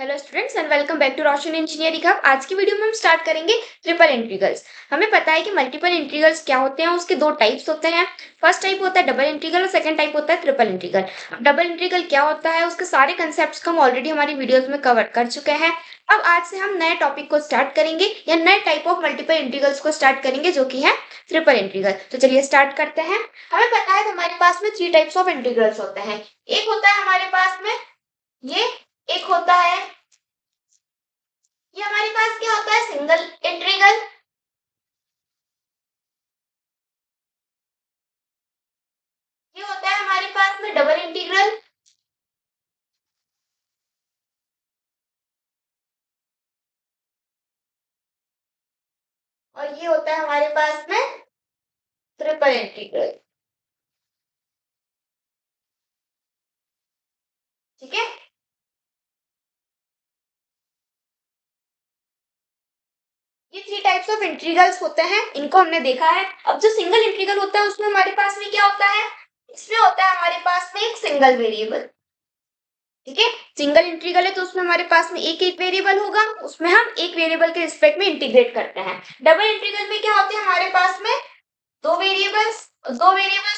Hello students and welcome back to Roshan engineering hub. आज की video में हम स्टार्ट करेंगे ट्रिपल इंटीग्रल्स। हमें पता है कि मल्टीपल इंटीग्रल्स क्या होते हैं, उसके दो टाइप्स होते हैं। फर्स्ट टाइप होता है डबल इंटीग्रल और सेकंड टाइप होता है ट्रिपल इंटीग्रल। अब डबल इंटीग्रल क्या होता है, उसके सारे कंसेप्ट्स को हम ऑलरेडी हमारी वीडियोस में कवर कर चुके हैं। अब आज से हम नए टॉपिक को स्टार्ट करेंगे या नए टाइप ऑफ मल्टीपल इंटीग्रल्स को स्टार्ट करेंगे जो कि है ट्रिपल इंटीग्रल। तो चलिए स्टार्ट करते हैं। हमें पता है हमारे पास में थ्री टाइप्स ऑफ इंटीग्रल्स होते हैं। एक होता है हमारे पास में ये, एक होता है ये हमारे पास क्या होता है सिंगल इंटीग्रल, ये होता है हमारे पास में डबल इंटीग्रल, और ये होता है हमारे पास में ट्रिपल इंटीग्रल। ठीक है, ये थ्री टाइप्स ऑफ इंटीग्रल्स होते हैं, इनको हमने देखा है। अब जो सिंगल इंटीग्रल होता है उसमें हमारे पास में क्या होता है, इसमें होता है हमारे पास में एक सिंगल वेरिएबल। ठीक है, सिंगल इंटीग्रल है तो उसमें हमारे पास में एक एक वेरिएबल होगा, उसमें हम एक वेरिएबल के रिस्पेक्ट में इंटीग्रेट करते हैं। डबल इंटीग्रल में क्या होते हैं हमारे पास में दो वेरिएबल्स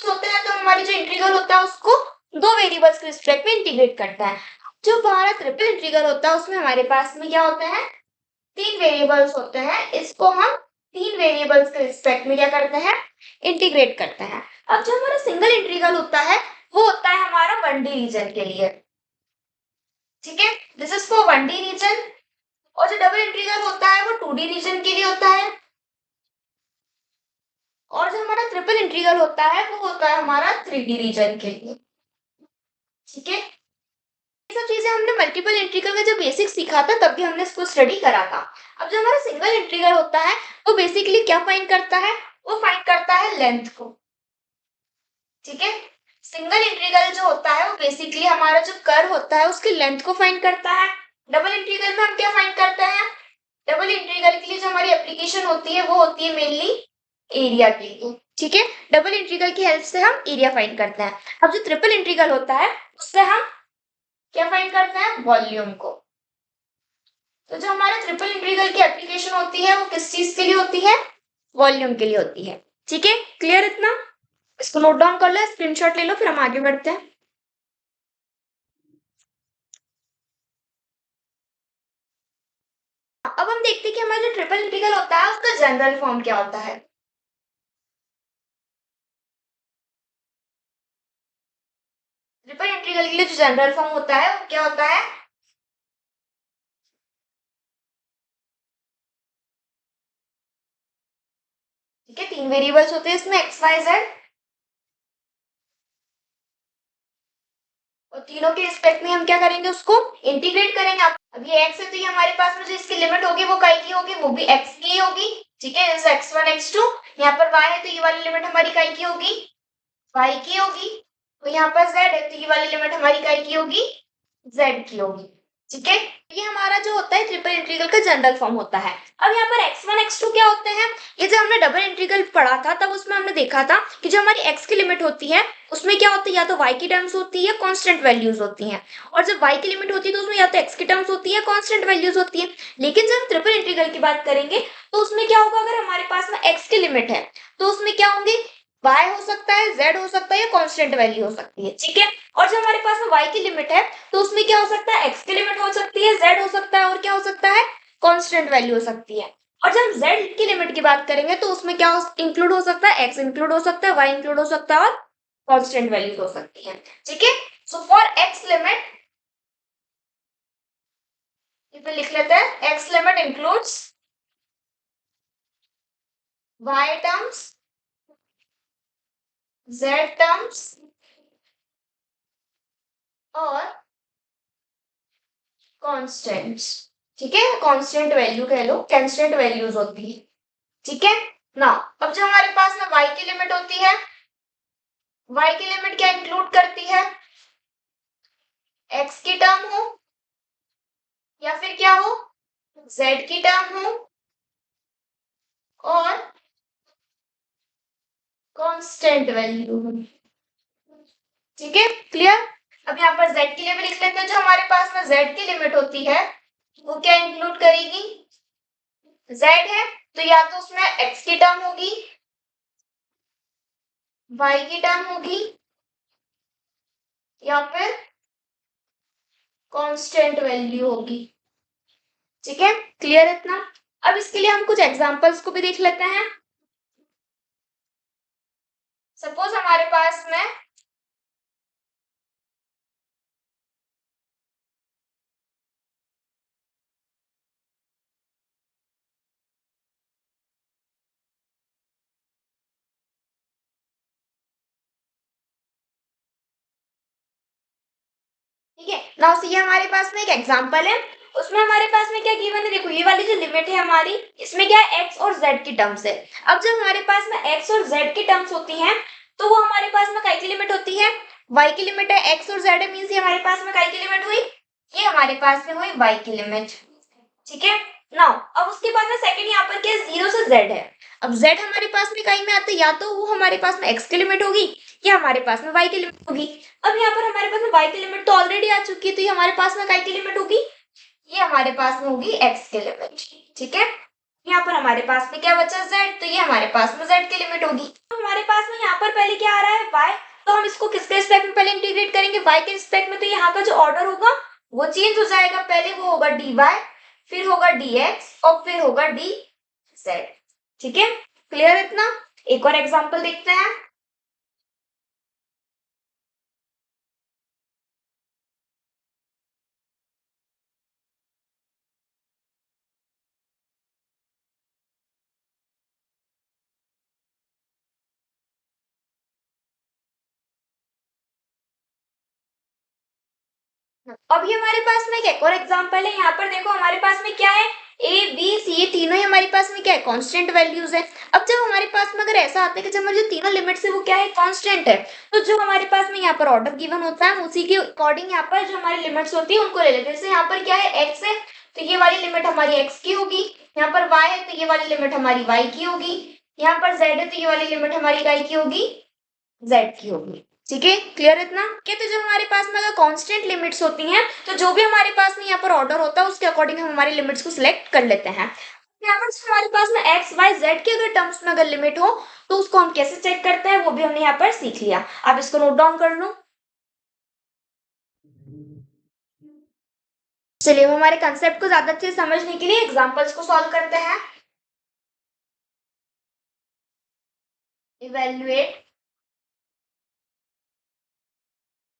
होते हैं, तो हमारी जो इंटीग्रल होता है उसको दो वेरिएबल्स के रिस्पेक्ट में इंटीग्रेट करता है। जो हमारा ट्रिपल इंटीग्रल होता है उसमें हमारे पास में क्या होते हैं, तीन वेरिएबल्स होते हैं, इसको हम तीन वेरिएबल्स के रिस्पेक्ट में क्या करते हैं, इंटीग्रेट करते हैं। अब जो हमारा सिंगल इंटीग्रल होता है वो होता है हमारा 1D रीजन के लिए। ठीक है, this is for 1D reason. और जो डबल इंटीग्रल होता है वो 2D रीजन के लिए होता है। और जो हमारा ट्रिपल इंटीग्रल होता है वो होता है हमारा 3D रीजन के लिए। ठीक है, ये सब चीजें हमने मल्टीपल इंटीग्रल का जो बेसिक सीखा था तब भी हमने इसको स्टडी करा था। अब जो हमारा सिंगल इंटीग्रल होता है वो बेसिकली क्या फाइंड करता है, वो फाइंड करता है लेंथ को। ठीक है, सिंगल इंटीग्रल जो होता है वो बेसिकली हमारा जो कर्व होता है उसकी लेंथ को फाइंड करता है। डबल इंटीग्रल में हम क्या फाइंड करते हैं, डबल इंटीग्रल के लिए जो हमारी एप्लीकेशन होती है वो होती है मेनली एरिया के लिए। ठीक है, डबल इंटीग्रल की हेल्प से हम एरिया फाइंड करते हैं। अब जो ट्रिपल इंटीग्रल होता है उससे हम क्या फाइंड करते हैं, वॉल्यूम को। तो जो हमारा ट्रिपल इंटीग्रल की एप्लीकेशन होती है वो किस चीज के लिए होती है, वॉल्यूम के लिए होती है। ठीक है, क्लियर इतना, इसको नोट डाउन कर लो, स्क्रीनशॉट ले लो, फिर हम आगे बढ़ते हैं। अब हम देखते हैं कि हमारा जो ट्रिपल इंटीग्रल होता है उसका जनरल फॉर्म क्या होता है। ट्रिपल इंटीग्रल के लिए जो जनरल फॉर्म होता है वो क्या होता है, ठीक है, तीन वेरिएबल्स होते हैं इसमें एक्स वाई जेड, और तीनों के रिस्पेक्ट में हम क्या करेंगे, उसको इंटीग्रेट करेंगे। अब ये x है तो ये हमारे पास में जो इसकी लिमिट होगी वो काय की होगी, वो भी x की होगी। ठीक है, जैसे x1 x2, यहाँ पर y है तो ये वाली लिमिट हमारी काय की होगी, y की होगी। तो यहाँ पर z है तो ये वाली लिमिट हमारी काय की होगी, z की होगी। ठीक है, ये हमारा जो होता है ट्रिपल इंटीग्रल का जनरल फॉर्म होता है। अब यहाँ पर x1 x2 क्या होते हैं, ये जो हमने डबल इंटीग्रल पढ़ा था तब उसमें हमने देखा था कि जो हमारी x की लिमिट होती है उसमें क्या होता है, या तो y की टर्म्स होती है, कांस्टेंट वैल्यूज होती हैं। और जब y की लिमिट होती है तो उसमें या तो x की टर्म्स होती है, कांस्टेंट वैल्यूज होती है। लेकिन जब ट्रिपल इंटीग्रल की बात करेंगे तो उसमें क्या होगा, अगर हमारे पास में x की लिमिट है तो उसमें क्या होंगे, y हो सकता है, z हो सकता है, या कांस्टेंट वैल्यू हो सकती है। ठीक है, और जब हमारे पास में y की लिमिट है तो उसमें क्या हो सकता है, x की लिमिट हो सकती है, z हो सकता है, और क्या हो सकता है, कांस्टेंट वैल्यू हो सकती है। और जब z की लिमिट की बात करेंगे तो उसमें क्या इंक्लूड हो सकता है, x इंक्लूड हो सकता है, y इंक्लूड हो सकता है, और कांस्टेंट वैल्यूज हो सकती है। ठीक है, सो फॉर x लिमिट, इसे लिख लेते हैं, x limit includes y terms, z terms, और कांस्टेंट्स। ठीक है, कांस्टेंट वैल्यू कह लो, कांस्टेंट वैल्यूज होती है। ठीक है ना, अब जो हमारे पास में y की लिमिट होती है, y की लिमिट क्या इंक्लूड करती है, x की टर्म हो या फिर क्या हो, z की टर्म हो, और कांस्टेंट वैल्यू हो। ठीक है, क्लियर। अब यहाँ पर z की लिमिट लिख लेते हैं। जो हमारे पास में z की लिमिट होती है वो क्या इंक्लूड करेगी, z है तो या तो उसमें x की टर्म होगी, y की टर्म होगी, या फिर कांस्टेंट वैल्यू होगी। ठीक है, क्लियर इतना। अब इसके लिए हम कुछ एग्जांपल्स को भी देख लेते हैं। सपोज हमारे पास में ठीक है ना, ये हमारे पास में एक एग्जांपल है। उसमें हमारे पास में क्या गिवन है, देखो ये वाली जो लिमिट है हमारी, इसमें क्या है x और z की टर्म्स है। अब जब हमारे पास में x और z की टर्म्स होती हैं तो वो हमारे पास में काय की लिमिट होती है, y की लिमिट है। x और z है मींस ये हमारे पास में काय की लिमिट हुई, ये हमारे पास में हुई y की लिमिट। ठीक है नाउ अब उसके बाद में सेकंड यहाँ पर क्या है, 0 से z है। अब z हमारे पास में कहीं में आता है, या तो वो हमारे पास में x की लिमिट होगी या हमारे पास में y की लिमिट होगी। अब यहाँ पर हमारे पास में y की लिमिट तो ऑलरेडी आ चुकी है, तो ये हमारे पास में काय की लिमिट होगी, ये हमारे पास में होगी x की लिमिट। ठीक है, यहाँ पर हमारे पास में क्या बचा z, तो ये हमारे पास में z की लिमिट होगी। तो हमारे पास में यहाँ पर पहले क्या आ रहा है y, तो हम इसको किसके रिस्पेक्ट में पहले इंटीग्रेट करेंगे, y के रिस्पेक्ट में। तो यहाँ का जो ऑर्डर होगा वो चेंज हो जाएगा, पहले वो होगा dy, फिर होगा dx और फिर होगा dz। ठीक है, क्लियर इतना। एक और एग्जांपल देखते हैं। अभी हमारे पास में एक और एग्जांपल है। यहाँ पर देखो हमारे पास में क्या है, a b c, ये तीनों ही हमारे पास में क्या है, कांस्टेंट वैल्यूज है। अब जब हमारे पास में अगर ऐसा आता है कि जब हमारी जो तीनों लिमिट्स है वो क्या है, कांस्टेंट है, तो जो हमारे पास में यहाँ पर ऑर्डर गिवन होता है उसी के अकॉर्डिंग यहाँ पर जो हमारी लिमिट्स होती है उनको ले लेते हैं। जैसे यहाँ पर क्या है, x है तो ये वाली लिमिट हमारी x की होगी, यहाँ पर y है तो ये वाली लिमिट हमारी y की होगी, यहाँ पर z है तो ये वाली लिमिट हमारी काय की होगी, z की होगी। ठीक है, क्लियर इतना। क्या तो जो हमारे पास में अगर कांस्टेंट लिमिट्स होती हैं तो जो भी हमारे पास में यहाँ पर ऑर्डर होता है उसके अकॉर्डिंग हम हमारी लिमिट्स को सिलेक्ट कर लेते हैं। यहाँ पर हमारे पास में x y z की अगर टर्म्स में अगर लिमिट हो तो उसको हम कैसे चेक करते हैं वो भी हमने यहाँ पर सीख लिया। आप इसको नोट डाउन कर लो। चलिए अब हमारे कंसेप्ट को ज्यादा अच्छे से समझने के लिए एग्जांपल्स को सॉल्व करते हैं। Evaluate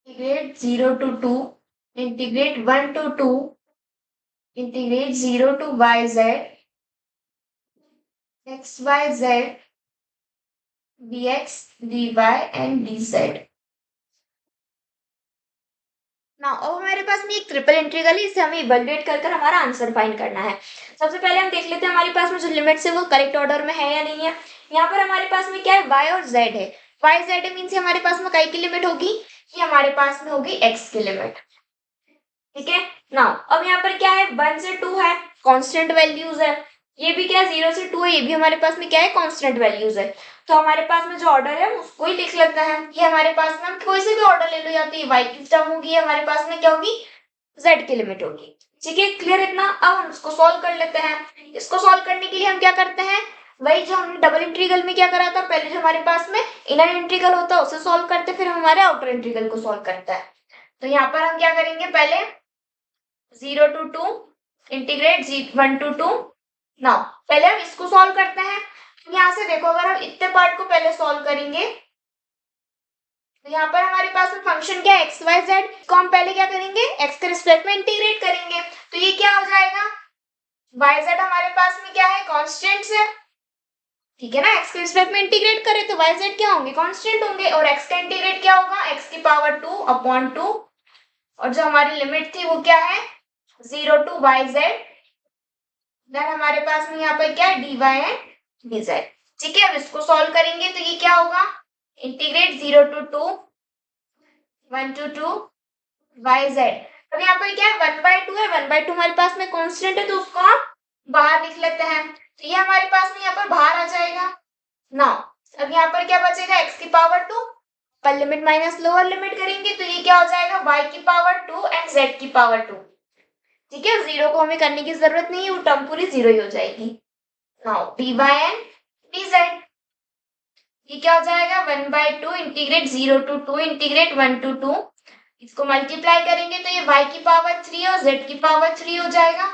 integrate 0 to 2, integrate 1 to 2, integrate 0 to yz, xyz, dx, dy and dz। ना अब हमारे पास में एक ट्रिपल इंटीग्रल है, इसे हमें इवैल्यूएट कर हमारा आंसर फाइंड करना है। सबसे पहले हम देख लेते हैं हमारे पास में जो लिमिट्स है वो करेक्ट ऑर्डर में है या नहीं है। यहाँ पर हमारे पास में क्या है, y और z है। y z मीन्स हमारे पास में काय की लिमिट होगी, ये हमारे पास में होगी x की लिमिट। ठीक है नाउ अब यहाँ पर क्या है, 1 से 2 है, कांस्टेंट वैल्यूज है। ये भी क्या है, 0 से 2 है, ये भी हमारे पास में क्या है, कांस्टेंट वैल्यूज है। तो हमारे पास में जो ऑर्डर है उसको ही लिख लेते हैं। ये हमारे पास में हम कोई से भी ऑर्डर ले लो, या तो ये y की टर्म होगी, हमारे पास में क्या होगी, z की लिमिट होगी। ठीक है, क्लियर इतना। अब हम इसको सॉल्व कर लेते हैं। इसको सॉल्व करने के लिए हम क्या करते हैं, वही जो हमने डबल इंटीग्रल में क्या करा था, पहले जो हमारे पास में इनर इंटीग्रल होता है उसे सॉल्व करते, फिर हमारे आउटर इंटीग्रल को सॉल्व करता है। तो यहाँ पर हम क्या करेंगे, पहले 0 to 2, इंटीग्रेट 1 to 2। नाउ पहले हम इसको सॉल्व करते हैं। यहाँ से देखो अगर हम इतने पार्ट को पहले सॉल्व करेंगे तो यहाँ पर हमारे पास में फंक्शन क्या है, एक्स वाई जेड को हम पहले क्या करेंगे, एक्स के रिस्पेक्ट में इंटीग्रेट करेंगे। तो ये क्या हो जाएगा, वाई जेड हमारे पास में क्या है, कॉन्स्टेंट्स है। ठीक है ना, एक्स के रिस्पेक्ट में इंटीग्रेट करें तो वाई जेड क्या होंगे, कांस्टेंट होंगे। और एक्स का इंटीग्रेट क्या होगा, एक्स की पावर 2/2। और जो हमारी लिमिट थी वो क्या है, 0 to yz। देन हमारे पास में यहाँ पर क्या है, dy एंड dz। ठीक है, अब इसको सॉल्व करेंगे तो ये क्या होगा, इंटीग्रेट 0 to 2, 1 to 2 yz। अब यहाँ पर क्या है, 1/2 है, 1/2 हमारे पास में कांस्टेंट है तो उसको हम बाहर लिख लेते हैं। तो ये हमारे पास में यहाँ पर बाहर आ जाएगा। नाउ अब यहाँ पर क्या बचेगा, x की पावर 2 पर लिमिट माइनस लोअर लिमिट करेंगे तो ये क्या हो जाएगा, y की पावर 2 एंड z की पावर 2। ठीक है, जीरो को हमें करने की जरूरत नहीं है, वो टर्म पूरी जीरो ही हो जाएगी। नाउ dy एंड dz, ये क्या हो जाएगा 1/2 इंटीग्रेट 0 to 2 इंटीग्रेट 1 to 2। इसको मल्टीप्लाई करेंगे तो ये y की पावर 3 और z की पावर 3 हो जाएगा।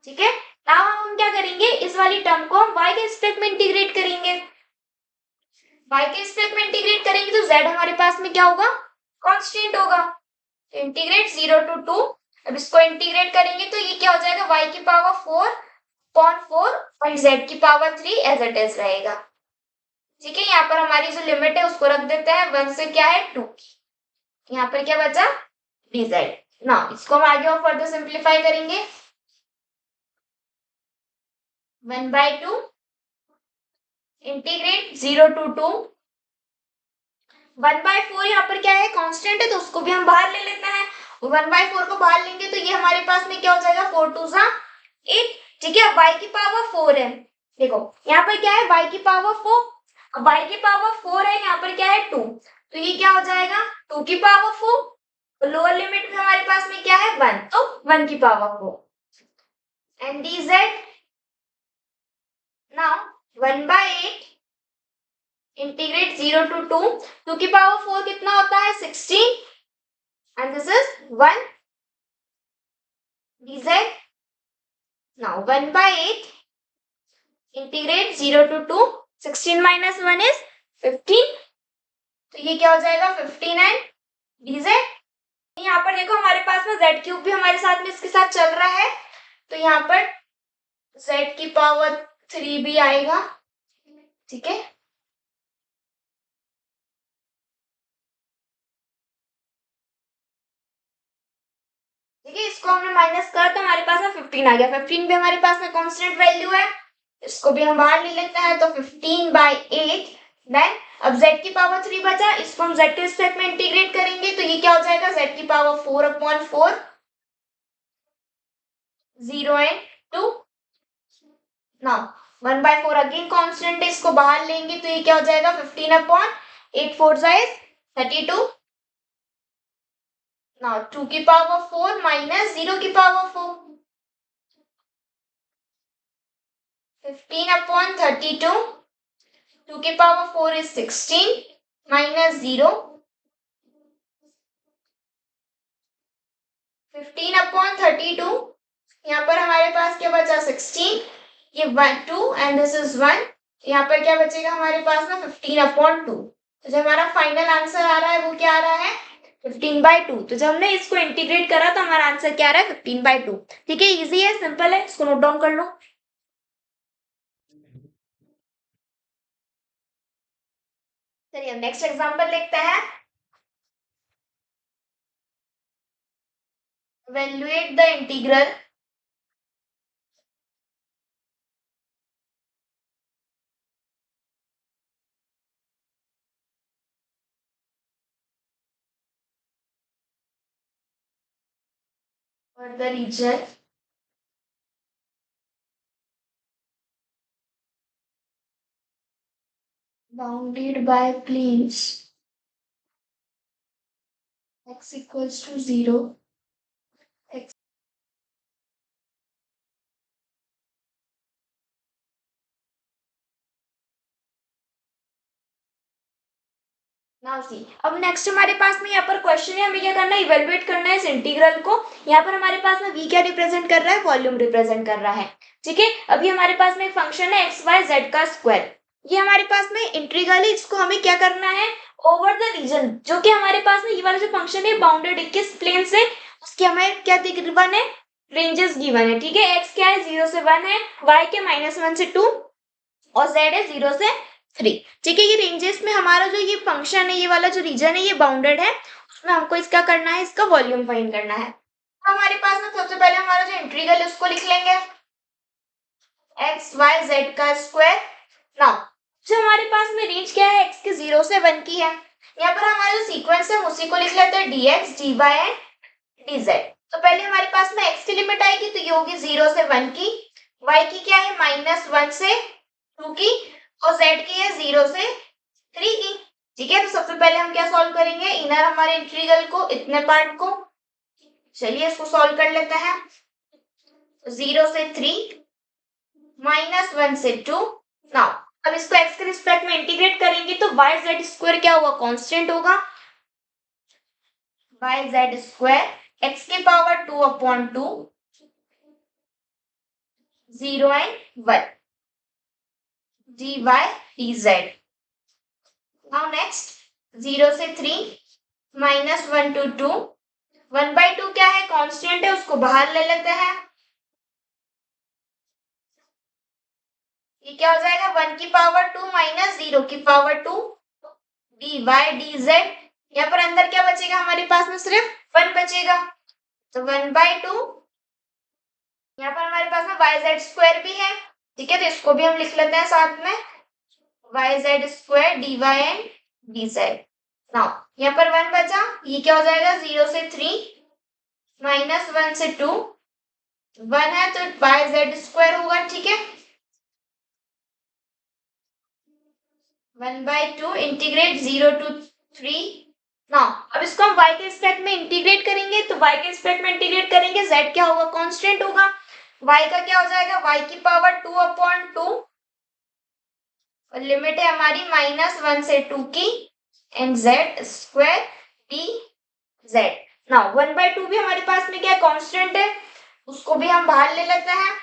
ठीक है, नाउ हम क्या करेंगे, इस वाली टर्म को हम y के रिस्पेक्ट में इंटीग्रेट करेंगे। y के रिस्पेक्ट में इंटीग्रेट करेंगे तो z हमारे पास में क्या होगा, कांस्टेंट होगा। तो इंटीग्रेट 0 to 2, अब इसको इंटीग्रेट करेंगे तो ये क्या हो जाएगा y की पावर 4/4 और z की पावर 3 एज इट इज रहेगा। ठीक है, यहाँ पर हमारी जो लिमिट है उसको रख देते हैं 1 से क्या है 2, यहाँ पर क्या बचा dz। ना इसको हम आगे और फर्दर सिंप्लीफाई करेंगे, 1/2 इंटीग्रेट 0 to 2, 1/4 यहाँ पर क्या है कांस्टेंट है तो उसको भी हम बाहर ले लेते हैं। 1/4 को बाहर लेंगे तो ये हमारे पास में क्या हो जाएगा 4 2 8। ठीक है, अब y की पावर 4 है, देखो यहाँ पर क्या है y की पावर 4, अब y की पावर 4 है, यहाँ पर क्या है 2, तो ये क्या हो जाएगा 2 की पावर 4, तो लोअर लिमिट में हमारे पास में क्या है 1, तो 1 की power 4 and dz। Now 1/8 integrate 0 to 2, 2 की पावर 4 कितना होता है 16 and this is 1 dz। Now 1/8 integrate 0 to 2, 16 minus 1 is 15, तो ये क्या हो जाएगा 15 एंड dz। यहाँ पर देखो हमारे पास में z क्यूब भी हमारे साथ में इसके साथ चल रहा है, तो यहाँ पर z की पावर 3 भी आएगा। ठीक है, ठीक है, इसको हमने माइनस कर तो हमारे पास में 15 आ गया, 15 भी हमारे पास में कांस्टेंट वैल्यू है, इसको भी हम बाहर ले लेते हैं, तो 15/8 देन अब z की पावर 3 बचा, इसको हम z के रिस्पेक्ट में इंटीग्रेट करेंगे तो ये क्या हो जाएगा z की power 4/4, 0 and 2। Now 1/4 again constant है, इसको बाहर लेंगे तो ये क्या हो जाएगा 15/8 4 is 32। नाउ 2 की पावर 4 माइनस 0 की पावर 4, 15/32, 2 की पावर 4 is 16 माइनस 0, 15/32, यहाँ पर हमारे पास क्या बचा 16, ये 1 2 एंड दिस इज 1, यहाँ पर क्या बचेगा हमारे पास में 15/2। तो जो हमारा फाइनल आंसर आ रहा है वो क्या आ रहा है 15/2। तो जब हमने इसको इंटीग्रेट करा तो हमारा आंसर क्या आ रहा है 15/2। ठीक है, इजी है, सिंपल है, इसको नोट डाउन कर लो। चलिए हम नेक्स्ट एग्जांपल देखते हैं। Evaluate the integral for the region bounded by planes x equals to 0, x now see. अब नेक्स्ट हमारे पास में यहाँ पर क्वेश्चन है, हमें क्या करना है इवेलुएट करना है इस इंटीग्रल को। यहाँ पर हमारे पास में v क्या रिप्रेजेंट कर रहा है, वॉल्यूम रिप्रेजेंट कर रहा है। ठीक है, अभी हमारे पास में एक फंक्शन है एक्स वाई जेड का स्क्वायर, ये हमारे पास में इंटीग्रल है, इसको हमें क्या करना है ओवर द रीजन, जो कि हमारे पास में ये वाला जो फंक्शन है बाउंडेड किस प्लेन से, उसके हमें क्या गिवन है रेंजेस गिवन है। ठीक है, एक्स क्या है 0 से 1 है, वाई के -1 से 2 और जेड है 0 से 3। ठीक है, ये रेंजेस में हमारा जो ये फंक्शन है, ये वाला जो रीजन है ये बाउंडेड है, उसमें हमको इसका करना है, इसका वॉल्यूम फाइंड करना है। हमारे पास में सबसे पहले हमारा जो इंटीग्रल है उसको लिख लेंगे एक्स वाई जेड का स्क्वायर। नाउ जो हमारे पास में रेंज क्या है एक्स के 0 से 1 की है, यहाँ पर हमारा जो सीक्वेंस है उसी को लिख लेते हैं dx dy एंड dz। तो पहले हमारे पास में x की लिमिट आएगी तो ये होगी 0 से 1 की, y की क्या है -1 से 2 की और z की है 0 से 3 की। ठीक है, तो सबसे पहले हम क्या सॉल्व करेंगे, इनर हमारे इंटीग्रल को, इतने पार्ट को। चलिए इसको सॉल्व कर लेते हैं। 0 से 3 -1 से 2। नाउ अब इसको x के रिस्पेक्ट में इंटीग्रेट करेंगे तो वाई जेड स्क्वायर क्या होगा, कांस्टेंट होगा। वाई जेड स्क्वायर x की power 2/2 0 and 1 dy dz। Now next 0 से 3 -1 to 2। 1/2 क्या है, कांस्टेंट है, उसको बाहर ले लेते हैं। ये क्या हो जाएगा, 1 की पावर 2 माइनस 0 की पावर 2 dy dz। यहाँ पर अंदर क्या बचेगा, हमारे पास में सिर्फ 1 बचेगा, तो 1/2। यहाँ पर हमारे पास में वाई जेड स्क्वायर भी है, ठीक है, तो इसको भी हम लिख लेते हैं साथ में, Y Z square dy and dz। Now यहाँ पर 1 बचा, ये क्या हो जाएगा, 0 से 3 -1 से 2। 1 है तो वाई जेड स्क्वायर होगा, ठीक है। 1/2 इंटीग्रेट 0 to 3। नाउ अब इसको हम y के रिस्पेक्ट में इंटीग्रेट करेंगे, तो y के रिस्पेक्ट में इंटीग्रेट करेंगे, z क्या होगा, कांस्टेंट होगा। y का क्या हो जाएगा, y की पावर 2/2 और लिमिट है हमारी -1 से 2 की and z square dz। Now 1/2 भी हमारे पास में क्या है, कांस्टेंट है, उसको भी हम बाहर ले लेते हैं।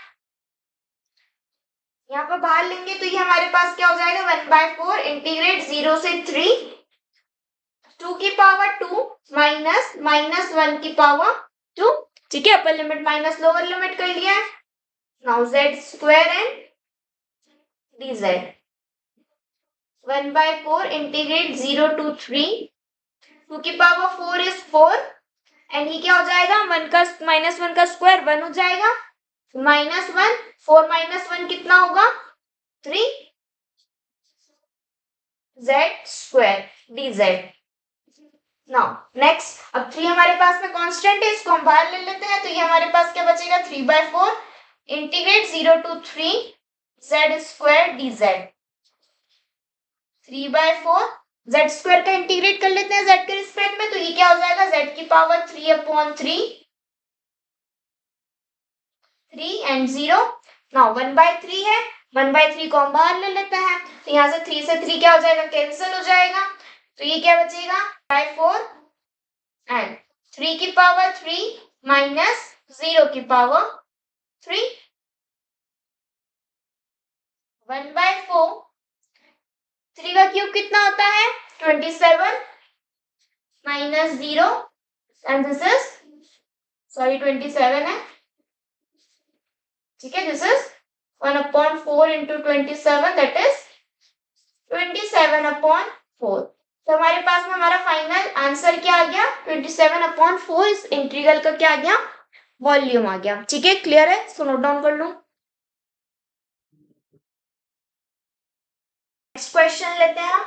यहाँ पर बाहर लेंगे तो ये हमारे पास क्या हो जाएगा, 1/4 इंटीग्रेट 0 से 3 2 की पावर 2 माइनस -1 की पावर 2, ठीक है, upper limit minus lower limit कर लिया है। Now z square and dz। 1/4 integrate 0 to 3 2 की पावर 4 इज 4 एंड ये क्या हो जाएगा, 1 का -1 का स्क्वायर 1 हो जाएगा, -1 4 -1 कितना होगा, 3 z square dz। Now next अब 3 हमारे पास में कांस्टेंट है, इसको हम बाहर ले लेते हैं, तो ये हमारे पास क्या बचेगा, 3/4 integrate 0 to 3 z square dz। 3/4 z square का इंटीग्रेट कर लेते हैं z के रिस्पेक्ट में, तो ये क्या हो जाएगा, z की पावर 3/3 3 एंड 0। नाउ 1/3 है, 1/3 को हम बाहर ले लेते हैं, तो यहाँ से 3 से 3 क्या हो जाएगा, कैंसिल हो जाएगा, तो ये क्या बचेगा, 4 एंड 3 की पावर 3 माइनस 0 की पावर 3। 1/4 3 का क्यूब कितना होता है, 27 minus 0 and this is sorry 27 है, ठीक है, this is 1/4 into 27 that is 27/4। तो हमारे पास में हमारा फाइनल आंसर क्या आ गया, 27/4। इस इंटीग्रल का क्या आ गया, वॉल्यूम आ गया, ठीक है, क्लियर है, इसको नोट डाउन कर लो। नेक्स्ट क्वेश्चन लेते हैं हम,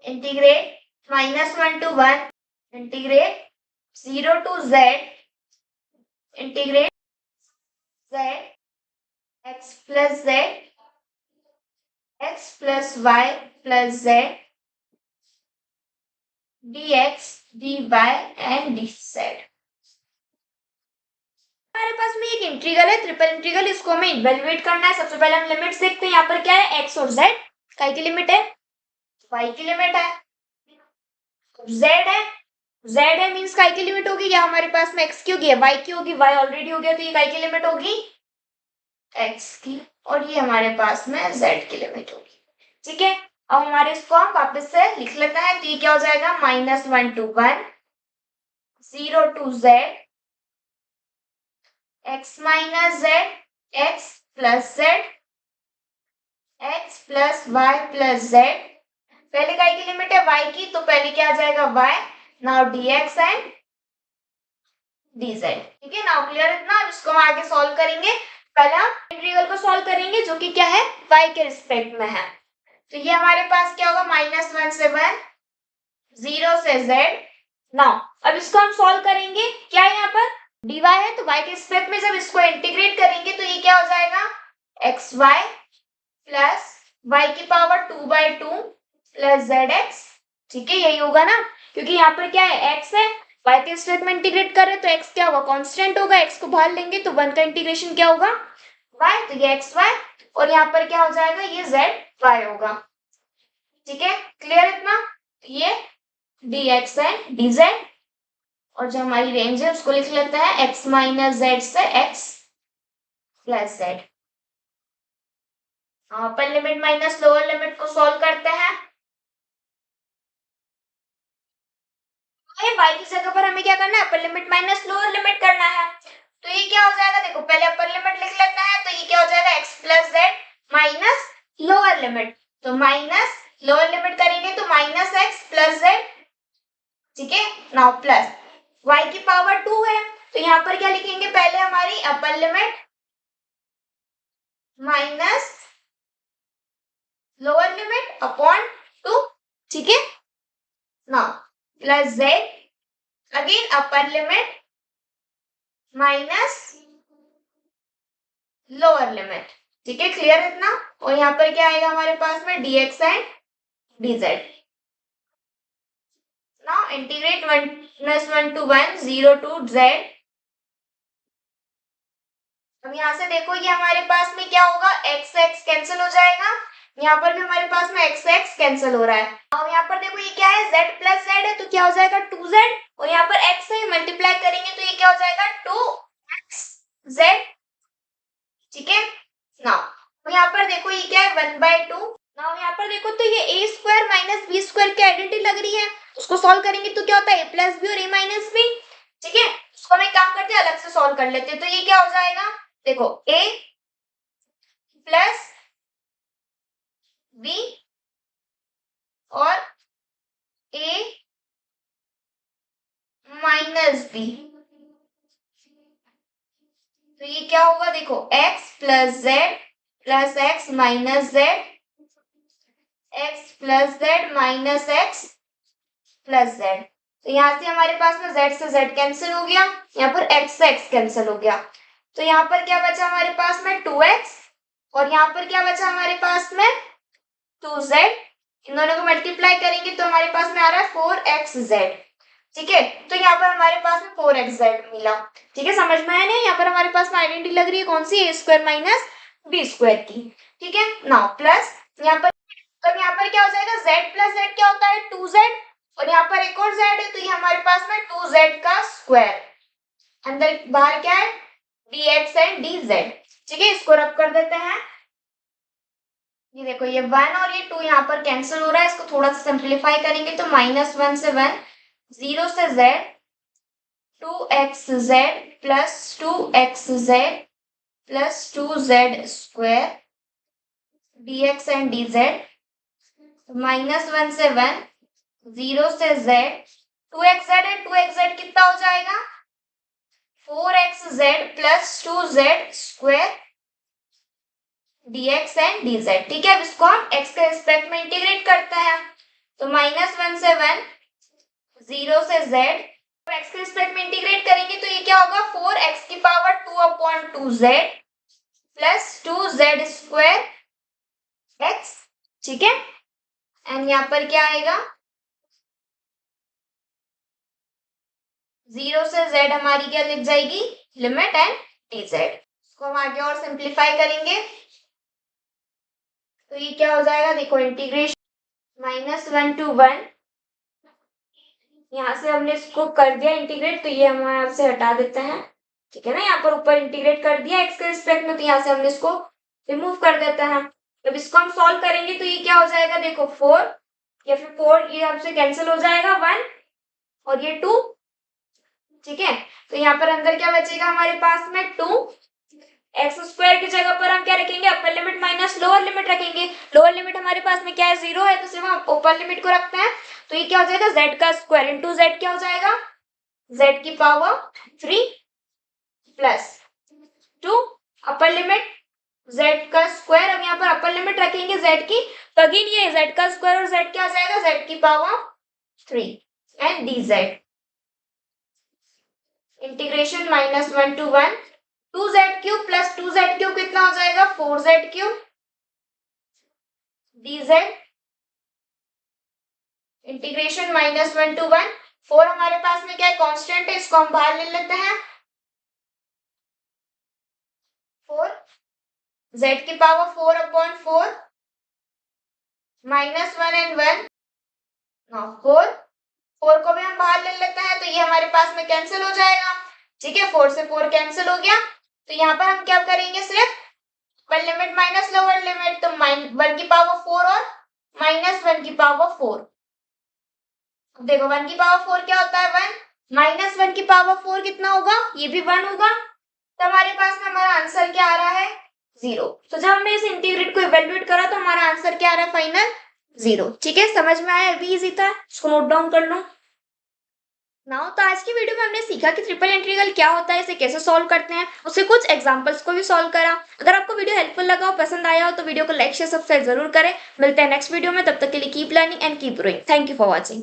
integrate -1 to 1 integrate 0 to z integrate z x plus z x plus y plus z dx dy and dz। हमारे पास में एक इंटीग्रल है, ट्रिपल इंटीग्रल, इसको हमें इवैल्यूएट करना है। सबसे पहले हम लिमिट्स देखते हैं, यहाँ पर क्या है, x और z, काय की लिमिट है, y की लिमिट है, z है, z है मींस काय की लिमिट होगी, या हमारे पास में x की होगी, y की होगी, y ऑलरेडी हो गया तो ये काय की लिमिट होगी, x की, और ये हमारे पास में z की लिमिट होगी, ठीक है। अब हमारे इसको हम वापस से लिख लेते हैं, तो ये क्या हो जाएगा, -1 to 1 0 to z x minus z x plus z x plus y plus z। पहले काय की लिमिट है, y की, तो पहले क्या आ जाएगा, y, now dx and dz, ठीक है, नाउ क्लियर है ना। अब इसको हम आगे सॉल्व करेंगे, पहले हम इंटीग्रल को सॉल्व करेंगे जो कि क्या है, y के रिस्पेक्ट में है, तो ये हमारे पास क्या होगा, -1 से 1 0 से z। नाउ अब इसको हम सॉल्व करेंगे, क्या है यहाँ पर dy है, तो y के रिस्पेक्ट में जब इसको इंटीग्रेट करेंगे तो ये क्या हो जाएगा, xy प्लस y की पावर 2/2 प्लस जेड एक्स, ठीक है, यही होगा ना, क्योंकि यहाँ पर क्या है, एक्स है, y के रिस्पेक्ट में इंटीग्रेट कर रहे हैं तो x क्या होगा, कांस्टेंट होगा, x को बाहर लेंगे तो 1 का इंटीग्रेशन क्या होगा, y, तो ये एक्स वाई, और यहाँ पर क्या हो जाएगा, ये जेड वाई होगा, ठीक है, क्लियर इतना, ये dx है dz, और जो हमारी रेंज है उसको लिख लेते हैं x माइनस जेड से x plus Z. Upper limit minus lower limit को सॉल्व करते हैं, y की जगह पर हमें क्या करना है, upper limit minus lower limit करना है, तो ये क्या हो जाएगा, देखो पहले अपर लिमिट लिख लेते हैं, तो ये क्या हो जाएगा, x plus Z minus lower limit, तो माइनस लोअर लिमिट करेंगे तो माइनस एक्स प्लस जेड, ठीक है, नाउ प्लस y की पावर 2 है, तो यहाँ पर क्या लिखेंगे, पहले हमारी upper limit minus lower limit upon 2, ठीक है, now plus Z again upper limit minus lower limit, ठीक है, क्लियर इतना, और यहाँ पर क्या आएगा हमारे पास में dx and dz। Now integrate -1 to 1 0 to z। अब यहाँ से देखो ये हमारे पास में क्या होगा, x x कैंसिल हो जाएगा, यहाँ पर भी हमारे पास में x x कैंसिल हो रहा है, अब यहाँ पर देखो ये क्या है, z प्लस z है तो क्या हो जाएगा 2z, और यहाँ पर x है मल्टीप्लाई करेंगे तो ये क्या हो जाएगा 2xz, ठीक है, नाउ तो यहाँ पर देखो ये क्या है 1/2, नाउ यहाँ पर देखो तो ये a square minus B square की आइडेंटिटी लग रही है, उसको सॉल्व करेंगे तो क्या होता है a प्लस बी और a माइनस बी, ठीक है, उसको हम एक काम करते हैं अलग से सॉल्व कर लेते हैं, तो ये क्या हो जाएगा, देखो a प्लस बी और a माइनस बी, तो ये क्या होगा, देखो x plus Z plus x minus Z, x plus Z minus x plus Z, तो यहाँ से हमारे पास में z से z कैंसिल हो गया, यहाँ पर x से x कैंसिल हो गया, तो यहाँ पर क्या बचा हमारे पास में 2x, और यहाँ पर क्या बचा हमारे पास में 2z, इन दोनों को मल्टीप्लाई करेंगे तो हमारे पास में आ रहा है 4xz, ठीक है, तो यहाँ पर हमारे पास में 4xz मिला, ठीक है, समझ में आया नहीं, यहाँ पर हमारे पास में आइडेंटिटी लग रही है कौन सी, a square minus B square की, ठीक है, नाउ प्लस यहाँ पर, तो यहाँ पर क्या हो जाएगा, z प्लस z क्या होता है 2z, और यहाँ पर एक और z है तो ये हमारे पास में 2z का स्क्वायर, अंदर बाहर क्या है dx एंड dz, ठीक है, इसको रब कर देते हैं, ये देखो ये 1 और ये 2 यहाँ पर कैंसिल हो रहा है, इसको थोड़ा सा सिंप्लीफाई करेंगे तो -1 से 1, 0 से z 2xz plus 2xz plus 2z square dx and dz, -1 से 1, 0 से z 2xz है, 2xz कितना हो जाएगा 4xz plus 2z square dx and dz, ठीक है, अब इसको हम x के रिस्पेक्ट में इंटीग्रेट करते हैं, तो -1 से 1, 0 से z, x के रिस्पेक्ट में इंटीग्रेट करेंगे तो ये क्या होगा 4x की power 2 upon 2z plus 2z square x, ठीक है, एंड यहाँ पर क्या आएगा 0 से z हमारी क्या लिख जाएगी लिमिट एंड dz, इसको हम आगे और सिंप्लीफाई करेंगे तो ये क्या हो जाएगा, देखो इंटीग्रेशन -1 to 1, यहाँ से हमने इसको कर दिया इंटीग्रेट तो ये हम यहाँ से हटा देते हैं, ठीक है ना, यहाँ पर ऊपर इंटीग्रेट कर दिया x के रिस्पेक्ट में तो यहाँ से हमने इसको रिमूव कर देते हैं, जब इसको हम सॉल्व करेंगे तो ये क्या हो जाएगा, देखो 4 या फिर 4 ये हमसे कैंसिल हो जाएगा 1 और ये 2, ठीक है, तो यहाँ पर अंदर क्या बचेगा हमारे पास में 2, एक्स स्क्वायर की जगह पर हम क्या रखेंगे upper limit minus lower limit रखेंगे, लोअर लिमिट हमारे पास में क्या है 0 है तो सिर्फ हम अपर लिमिट को रखते हैं, तो ये क्या हो जाएगा z का स्क्वायर इंटू z क्या हो जाएगा z की power 3 plus 2 upper limit z का स्क्वायर, अब यहाँ पर अपर लिमिट रखेंगे z की तो अगेन ये z का स्क्वायर और z क्या हो जाएगा z की power 3 and dz integration -1 to 1 2z³ plus 2z³ कितना हो जाएगा 4z³ dz इंटीग्रेशन -1 to 1। 4 हमारे पास में क्या है, कांस्टेंट है, इसको हम बाहर ले लेते हैं। 4 z की पावर 4/4 -1 and 1। now 4 को भी हम बाहर ले लेते हैं, तो ये हमारे पास में कैंसिल हो जाएगा। ठीक है, 4 से 4 कैंसिल हो गया। तो यहाँ पर हम क्या करेंगे, सिर्फ upper limit minus lower limit, तो 1 की पावर 4 और -1 की पावर 4। देखो 1 की पावर 4 क्या होता है, 1 -1 की पावर 4 कितना होगा, ये भी 1 होगा। तो हमारे पास में हमारा आंसर क्या आ रहा है, 0। तो जब हमने इस इंटीग्रेट को इवेल्युएट करा तो हमारा आंसर क्या आ रहा है, फाइनल 0। ठीक है, समझ में आया, अभी इजी था, इसको नोट डाउन कर लो। नाउ तो आज की वीडियो में हमने सीखा कि ट्रिपल इंटीग्रल क्या होता है, इसे कैसे सॉल्व करते हैं, उससे कुछ एग्जांपल्स को भी सॉल्व करा। अगर आपको वीडियो हेल्पफुल लगा हो, पसंद आया हो, तो वीडियो को लाइक शेयर सब्सक्राइब जरूर करें। मिलते हैं नेक्स्ट वीडियो में, तब तक के लिए keep learning and keep growing. Thank you for watching.